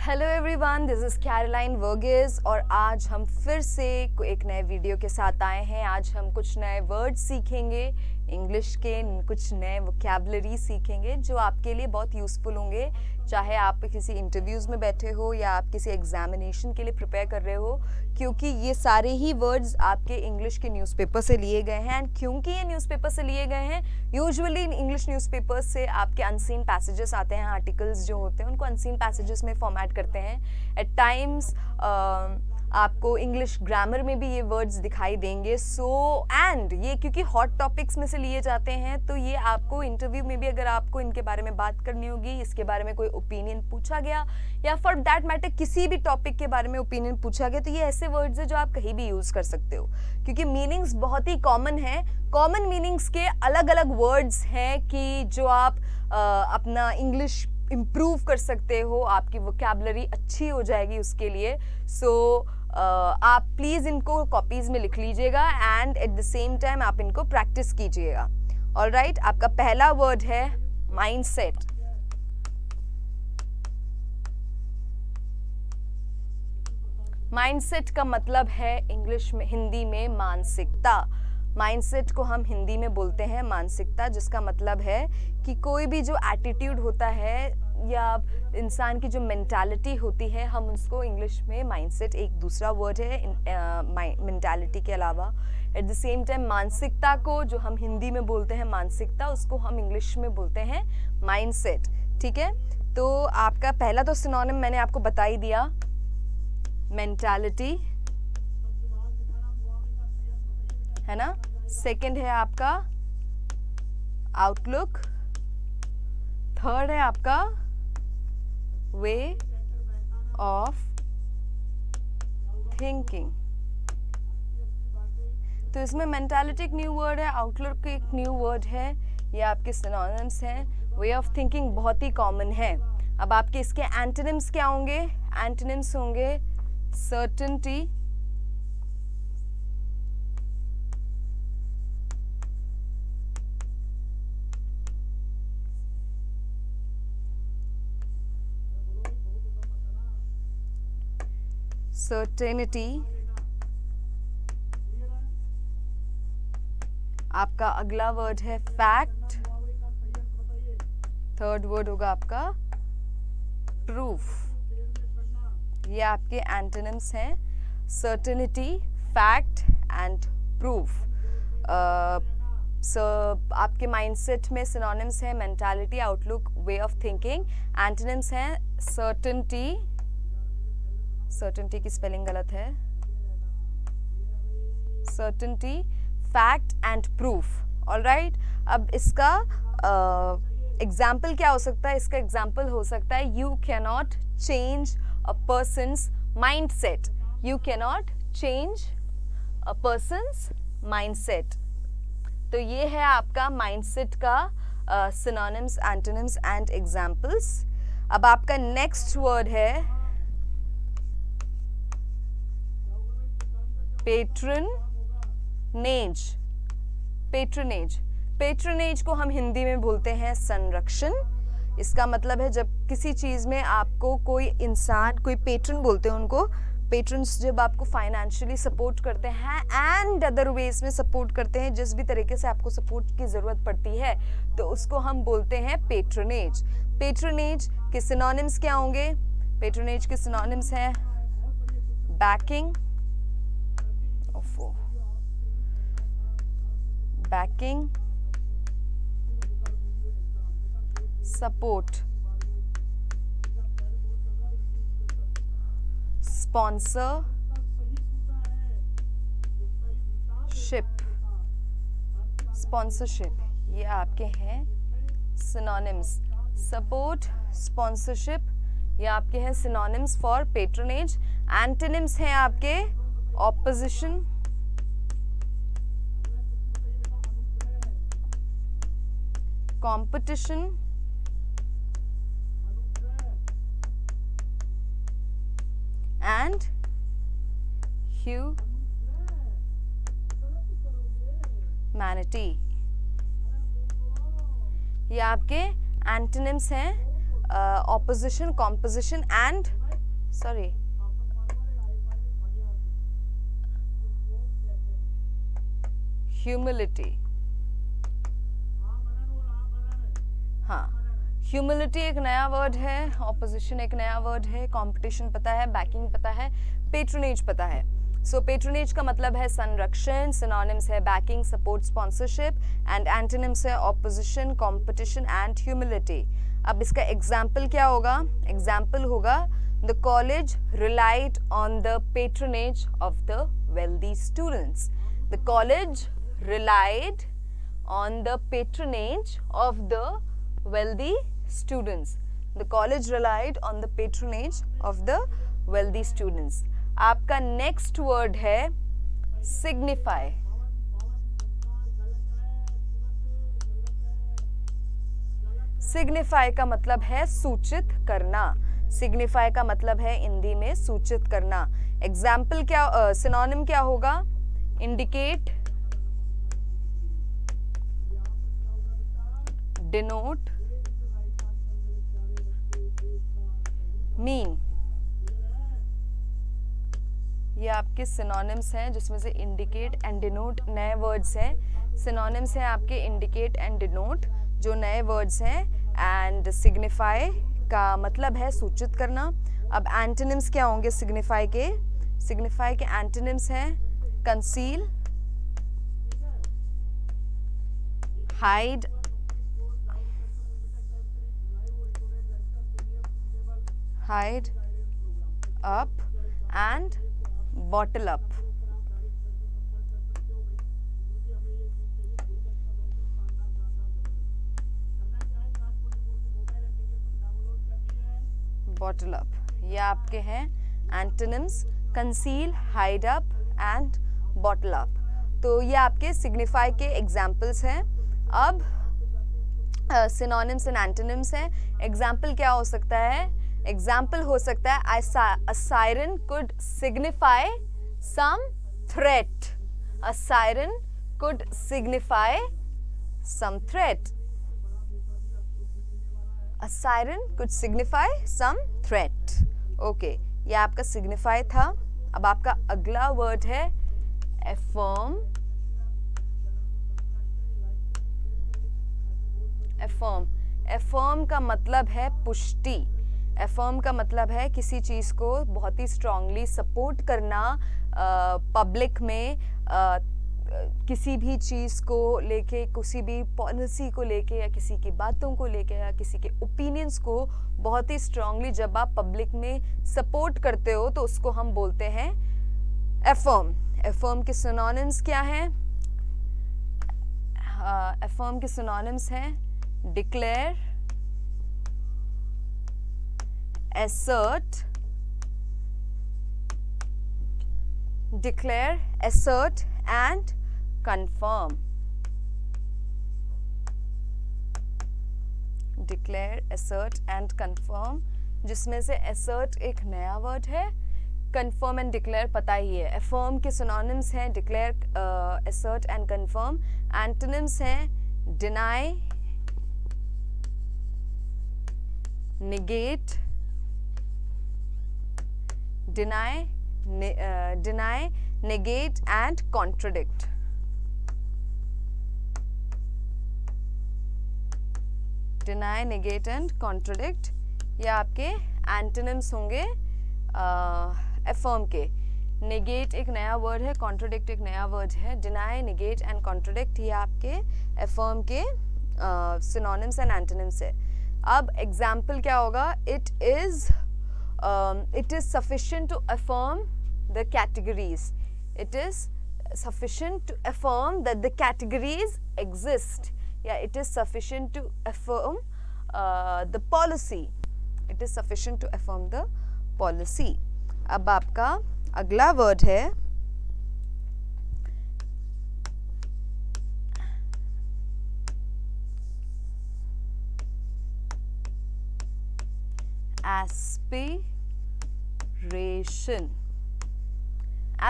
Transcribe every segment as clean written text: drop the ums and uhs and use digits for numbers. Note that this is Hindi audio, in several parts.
Hello everyone, this is Caroline Varghese और आज हम फिर से एक नए वीडियो के साथ आए हैं। आज हम कुछ नए वर्ड्स सीखेंगे, इंग्लिश के कुछ नए वोकैबुलरी सीखेंगे जो आपके लिए बहुत यूज़फुल होंगे, चाहे आप किसी इंटरव्यूज़ में बैठे हो या आप किसी एग्जामिनेशन के लिए प्रिपेयर कर रहे हो, क्योंकि ये सारे ही वर्ड्स आपके इंग्लिश के न्यूज़पेपर से लिए गए हैं। एंड क्योंकि ये न्यूज़पेपर से लिए गए हैं, यूजुअली इंग्लिश न्यूज़पेपर्स से आपके अनसीन पैसेजेस आते हैं, आर्टिकल्स जो होते हैं उनको अनसीन पैसेजेस में फॉर्मेट करते हैं। एट टाइम्स आपको इंग्लिश ग्रामर में भी ये वर्ड्स दिखाई देंगे। एंड ये क्योंकि हॉट टॉपिक्स में से लिए जाते हैं, तो ये आपको इंटरव्यू में भी अगर आपको इनके बारे में बात करनी होगी, इसके बारे में कोई ओपिनियन पूछा गया या फॉर दैट मैटर किसी भी टॉपिक के बारे में ओपिनियन पूछा गया, तो ये ऐसे वर्ड्स हैं जो आप कहीं भी यूज़ कर सकते हो, क्योंकि मीनिंग्स बहुत ही कॉमन है। कॉमन मीनिंग्स के अलग अलग वर्ड्स हैं कि जो आप अपना इंग्लिश इम्प्रूव कर सकते हो, आपकी वोकैबुलरी अच्छी हो जाएगी उसके लिए। आप प्लीज़ इनको कॉपीज़ में लिख लीजिएगा and at the same time आप इनको प्रैक्टिस कीजिएगा। ऑलराइट, आपका पहला वर्ड है माइंडसेट। माइंडसेट का मतलब है इंग्लिश में, हिंदी में मानसिकता। माइंडसेट को हम हिंदी में बोलते हैं मानसिकता, जिसका मतलब है कि कोई भी जो एटीट्यूड होता है या इंसान की जो मेंटालिटी होती है, हम उसको इंग्लिश में माइंडसेट, एक दूसरा वर्ड है मेंटालिटी के अलावा। एट द सेम टाइम मानसिकता को जो हम हिंदी में बोलते हैं मानसिकता, उसको हम इंग्लिश में बोलते हैं माइंडसेट। ठीक है, तो आपका पहला तो सिनोनिम मैंने आपको बता ही दिया, मेंटालिटी है ना। सेकंड है आपका आउटलुक, थर्ड है आपका वे ऑफ थिंकिंग। तो इसमें मेंटालिटी एक न्यू वर्ड है, आउटलुक एक न्यू वर्ड है, ये आपके सिनोनिम्स हैं। वे ऑफ थिंकिंग बहुत ही कॉमन है। अब आपके इसके एंटोनिम्स क्या होंगे? एंटोनिम्स होंगे सर्टेनिटी, सर्टेनिटी। आपका अगला वर्ड है फैक्ट, थर्ड वर्ड होगा आपका प्रूफ। ये आपके एंटोनिम्स हैं, सर्टेनिटी, फैक्ट एंड प्रूफ। आपके माइंडसेट में सिनोनिम्स हैं mentality, outlook, way of thinking. Antonyms हैं सर्टेनिटी, सर्टेनिटी की स्पेलिंग गलत है, certainty, fact and proof. Alright, अब इसका एग्जाम्पल क्या हो सकता है? इसका एग्जाम्पल हो सकता है you cannot change a persons mindset. You cannot change a persons mindset. तो ये है आपका माइंडसेट का सिनोनिम्स, एंटोनिम्स एंड एग्जाम्पल्स। अब आपका नेक्स्ट वर्ड है पेट्रनेज। पेट्रनेज, पेट्रनेज को हम हिंदी में बोलते हैं संरक्षण। इसका मतलब है जब किसी चीज़ में आपको कोई इंसान, कोई पेट्रन बोलते हैं उनको, पेट्रन्स जब आपको फाइनेंशियली सपोर्ट करते हैं एंड अदर वेज में सपोर्ट करते हैं, जिस भी तरीके से आपको सपोर्ट की ज़रूरत पड़ती है, तो उसको हम बोलते हैं पेट्रनेज। पेट्रनेज के सिनोनिम्स क्या होंगे? पेट्रनेज के सिनोनिम्स हैं banking, banking, support, sponsor, ship, sponsorship. ये आपके हैं सिनोनिम्स। सपोर्ट, स्पॉन्सरशिप, ये आपके हैं सिनोनिम्स फॉर पेट्रनेज। एंटोनिम्स हैं आपके ऑपोजिशन, कंपटीशन, एंड ह्यूमैनिटी। ये आपके एंटोनिम्स हैं opposition, composition and sorry, humility, हाँ, ह्यूमिलिटी एक नया वर्ड है, ऑपोजिशन एक नया वर्ड है, कंपटीशन पता है, बैकिंग पता है, पेट्रोनेज पता है। सो पेट्रोनेज का मतलब है संरक्षण, सिनोनिम्स है banking, support, sponsorship, and antonyms है ऑपोजिशन, कंपटीशन एंड ह्यूमिलिटी। अब इसका एग्जाम्पल क्या होगा? एग्जाम्पल होगा the college relied on the patronage of the wealthy students. The college relied on the patronage of the wealthy students. The college relied on the patronage of the wealthy students. आपका next word है signify. signify का मतलब है सूचित करना। signify का मतलब है हिंदी में सूचित करना। एग्जाम्पल क्या, सिनोनिम क्या होगा? indicate, denote, mean, ये आपके सिनोनिम्स हैं जिसमें से इंडिकेट एंड डिनोट नए वर्ड्स हैं। सिनोनिम्स हैं आपके इंडिकेट एंड डिनोट जो नए वर्ड्स हैं, एंड सिग्निफाई का मतलब है सूचित करना। अब एंटोनिम्स क्या होंगे सिग्निफाई के? सिग्निफाई के एंटोनिम्स हैं conceal, hide, hide up and bottle up. Bottle up ये आपके हैं antonyms, conceal, hide up and bottle up. तो ये आपके सिग्निफाई के एग्जाम्पल्स हैं। अब सिनोनिम्स एंड एंटोनिम्स हैं। एग्जाम्पल क्या हो सकता है? एग्जाम्पल हो सकता है a siren could signify some threat. A siren could signify some threat. A siren could signify some threat. Okay, ये आपका signify था। अब आपका अगला वर्ड है affirm. affirm. affirm का मतलब है पुष्टि। affirm का मतलब है किसी चीज़ को बहुत ही स्ट्रांगली सपोर्ट करना, पब्लिक में किसी भी चीज़ को लेके, किसी भी पॉलिसी को लेके, या किसी की बातों को लेके, या किसी के ओपिनियंस को बहुत ही स्ट्रांगली जब आप पब्लिक में सपोर्ट करते हो तो उसको हम बोलते हैं affirm. affirm के सिनोनिम्स क्या हैं? affirm के सिनोनिम्स हैं declare, assert, declare, assert and confirm. declare, assert and confirm, जिसमें से assert एक नया वर्ड है, confirm and declare पता ही है। affirm के synonyms हैं declare, assert and confirm। antonyms हैं deny, negate, deny, negate and contradict. deny, negate and contradict ये आपके antonyms होंगे affirm के। negate एक नया वर्ड है, contradict एक नया वर्ड है। deny, negate and contradict ये आपके affirm के synonyms and antonyms है। अब example क्या होगा? it is sufficient to affirm the categories. It is sufficient to affirm that the categories exist. Yeah, it is sufficient to affirm the policy. It is sufficient to affirm the policy. अब आपका अगला वर्ड है एस्पिरेशन।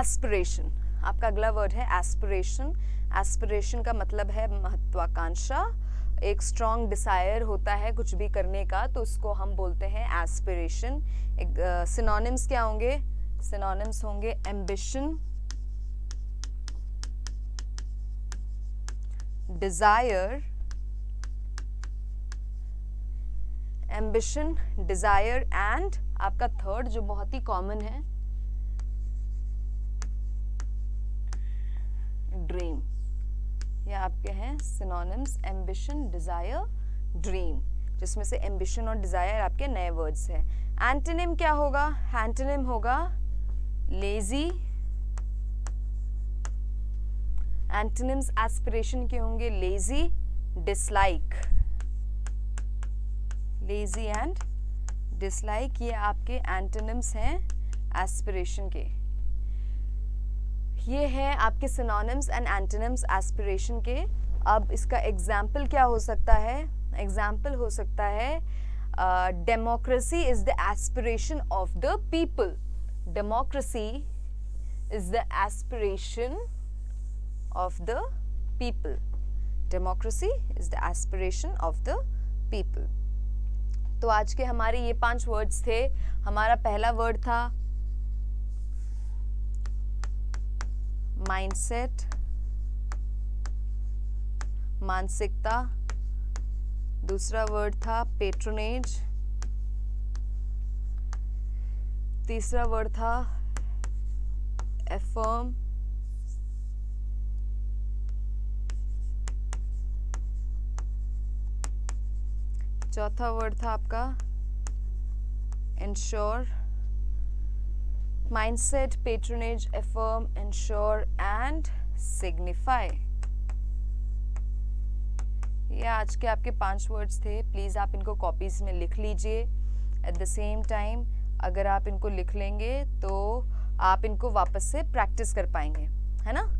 एस्पिरेशन आपका अगला वर्ड है एस्पिरेशन। एस्पिरेशन का मतलब है महत्वाकांक्षा, एक स्ट्रॉन्ग डिसायर होता है कुछ भी करने का, तो उसको हम बोलते हैं एस्पिरेशन। सिनोनिम्स क्या होंगे? सिनोनिम्स होंगे ambition, desire, ambition, desire and आपका थर्ड जो बहुत ही कॉमन है, ड्रीम। ये आपके हैं सिनोनिम्स, एम्बिशन, डिजायर, ड्रीम, जिसमें से एम्बिशन और डिजायर आपके नए वर्ड्स हैं। एंटोनिम क्या होगा? एंटोनिम होगा लेजी। एंटोनिम्स एस्पिरेशन के होंगे lazy, dislike, lazy and dislike, ये आपके एंटोनिम्स हैं एस्पिरेशन के। ये है आपके सिनोनिम्स एंड एंटोनिम्स एस्पिरेशन के। अब इसका एग्जाम्पल क्या हो सकता है? एग्जाम्पल हो सकता है democracy is the aspiration of the people. Democracy is the aspiration of the people. Democracy is the aspiration of the people. तो आज के हमारे ये 5 वर्ड्स थे। हमारा पहला वर्ड था माइंडसेट, मानसिकता। दूसरा वर्ड था पेट्रोनेज। तीसरा वर्ड था एफर्म। चौथा वर्ड था आपका ensure. Mindset, patronage, affirm, ensure and signify. ये आज के आपके 5 वर्ड्स थे। प्लीज़ आप इनको कॉपीज में लिख लीजिए। एट द सेम टाइम अगर आप इनको लिख लेंगे तो आप इनको वापस से प्रैक्टिस कर पाएंगे, है ना,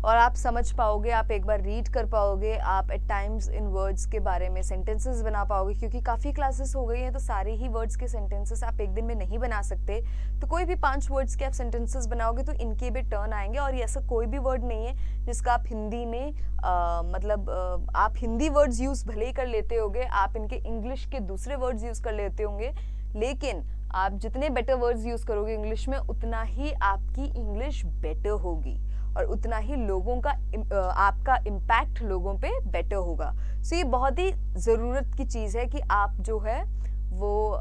और आप समझ पाओगे, आप एक बार रीड कर पाओगे, आप एट टाइम्स इन वर्ड्स के बारे में सेंटेंसेस बना पाओगे, क्योंकि काफ़ी क्लासेस हो गई हैं तो सारे ही वर्ड्स के सेंटेंसेस आप एक दिन में नहीं बना सकते। तो कोई भी 5 वर्ड्स के आप सेंटेंसेस बनाओगे तो इनके भी टर्न आएंगे। और ये ऐसा कोई भी वर्ड नहीं है जिसका आप हिंदी में आप हिंदी वर्ड्स यूज़ भले ही कर लेते होगे, आप इनके इंग्लिश के दूसरे वर्ड्स यूज़ कर लेते होंगे, लेकिन आप जितने बेटर वर्ड्स यूज़ करोगे इंग्लिश में, उतना ही आपकी इंग्लिश बेटर होगी और उतना ही लोगों का आपका इम्पैक्ट लोगों पे बेटर होगा। सो ये बहुत ही ज़रूरत की चीज़ है कि आप जो है वो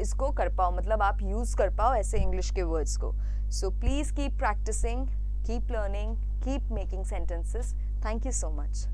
इसको कर पाओ, मतलब आप यूज़ कर पाओ ऐसे इंग्लिश के वर्ड्स को। So please keep practising, keep learning, keep making sentences. Thank you so much.